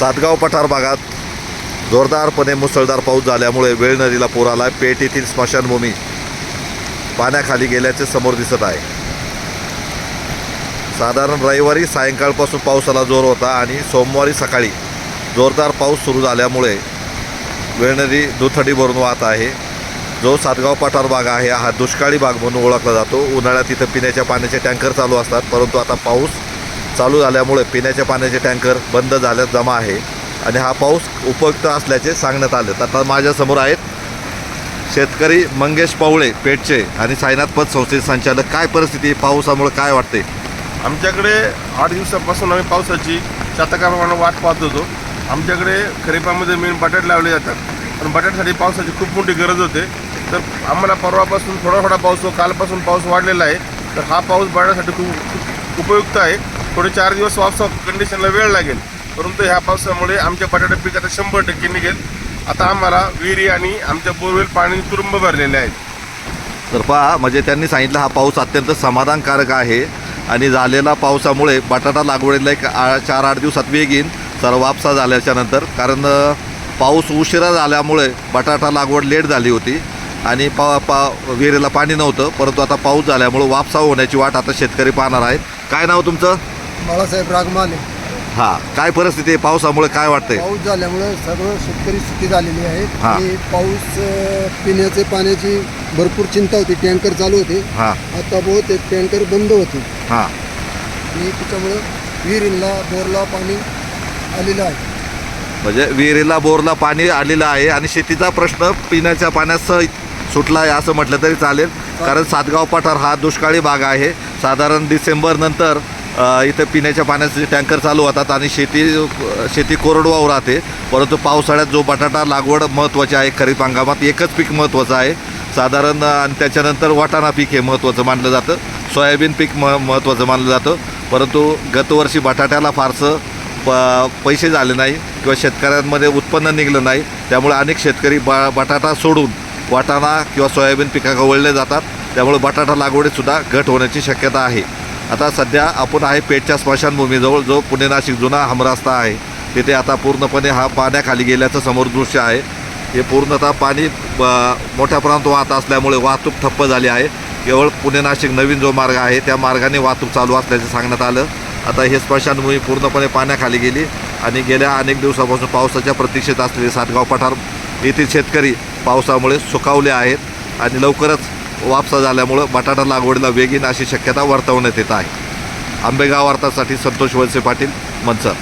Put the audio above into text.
सातगाव पठार भागात जोरदारपणे मुसळधार पाऊस झाल्यामुळे वेळ नदीला पूर आला. पेठ येथील स्मशानभूमी पाण्याखाली गेल्याचे समोर दिसत आहे. साधारण रविवारी सायंकाळपासून पावसाला जोर होता आणि सोमवारी सकाळी जोरदार पाऊस सुरू झाल्यामुळे वेळ नदी दुथडी भरून वाहत आहे. जो सातगाव पठार भाग आहे हा दुष्काळी भाग म्हणून ओळखला जातो. उन्हाळ्यात इथं पिण्याच्या पाण्याचे टँकर चालू असतात, परंतु आता पाऊस चालू झाल्यामुळे पिण्याच्या पाण्याचे टँकर बंद झाल्यास जमा आहे आणि हा पाऊस उपयुक्त असल्याचे सांगण्यात आले. आता माझ्यासमोर आहेत शेतकरी मंगेश पवळे पेठचे आणि साईनाथ पत संस्थेचे संचालक. काय परिस्थिती पावसामुळे काय वाटते? आमच्याकडे 8 दिवसापासून आम्ही पावसाची शतकाप्रमाणे वाट पाहत होतो. आमच्याकडे खरीपामध्ये मेन बटाटे लावले जातात, पण बटाट्यासाठी पावसाची खूप मोठी गरज होते. तर आम्हाला परवापासून थोडा पाऊस कालपासून पाऊस वाढलेला आहे. तर हा पाऊस बटाट्यासाठी खूप उपयुक्त आहे. थोडे 4 दिवस वापसा कंडिशनला वेळ लागेल, परंतु ह्या पावसामुळे आमच्या बटाटा पीक आता 100% निघेल. आता आम्हाला विहिरी आणि आमच्या बोरवेल पाणी तुरुंब भरलेले आहेत. तर पहा, म्हणजे त्यांनी सांगितलं हा पाऊस अत्यंत समाधानकारक आहे आणि झालेला पावसामुळे बटाटा लागवडीला एक 4-8 दिवसात वेग येईल सर्व वापसा झाल्याच्या नंतर. कारण पाऊस उशिरा झाल्यामुळे बटाटा लागवड लेट झाली होती आणि विहिरीला पाणी नव्हतं, परंतु आता पाऊस झाल्यामुळे वापसा होण्याची वाट आता शेतकरी पाहणार आहेत. काय नाव तुमचं? बाळासाहेब रागमाले. हां, काय परिस्थिती आहे पावसामुळे काय वाटतंय? पाऊस झाल्यामुळे सर्व शेतकरी सुखी झालेली आहेत. हा. आणि पाऊस पिण्याचे पाण्याची भरपूर चिंता होती. टँकर चालू होते, हां आता बहुतेक टँकर बंद होते हां आणि त्याच्यामुळे विहिरीला बोरला पाणी आलेलं आहे. म्हणजे विहिरीला बोरला पाणी आलेलं आहे आणि शेतीचा प्रश्न पिण्याच्या पाण्यासह सुटला आहे असं म्हटलं तरी चालेल. कारण सातगाव पठार हा दुष्काळी भाग आहे. साधारण डिसेंबर नंतर इथं पिण्याच्या पाण्याचे टँकर चालू होतात आणि शेती कोरडवाहू राहते. परंतु पावसाळ्यात जो बटाटा लागवड महत्त्वाची आहे, खरीप हंगामात एकच पीक महत्त्वाचं आहे साधारण, आणि त्याच्यानंतर वाटाणा पीक हे महत्त्वाचं मानलं जातं, सोयाबीन पीक महत्त्वाचं मानलं जातं. परंतु गतवर्षी बटाट्याला फारसं पैसे झाले नाही किंवा शेतकऱ्यांमध्ये उत्पन्न निघलं नाही. त्यामुळे अनेक शेतकरी बटाटा सोडून वाटाणा किंवा सोयाबीन पिकाकडे वळले जातात. त्यामुळे बटाटा लागवडीतसुद्धा घट होण्याची शक्यता आहे. आता सध्या आपण आहे पेठच्या स्मशानभूमीजवळ, जो पुणे नाशिक जुना हमरस्ता आहे, तिथे आता पूर्णपणे हा पाण्याखाली गेल्याचं समोर दृश्य आहे. हे पूर्णतः पाणी मोठ्या प्रमाणात वाहत असल्यामुळे वाहतूक ठप्प झाली आहे. केवळ पुणे नाशिक नवीन जो मार्ग आहे त्या मार्गाने वाहतूक चालू असल्याचे सांगण्यात आलं. आता हे स्मशानभूमी पूर्णपणे पाण्याखाली गेली आणि गेल्या अनेक दिवसापासून पावसाच्या प्रतीक्षेत असलेले सातगाव पठार येथील शेतकरी पावसामुळे सुखावले आहेत आणि लवकरच वापसा झाल्यामुळं बटाटा लागवडीला वेग येईल अशी शक्यता वर्तवण्यात येत आहे. आंबेगाव वार्तासाठी संतोष वळसे पाटील, मंचर.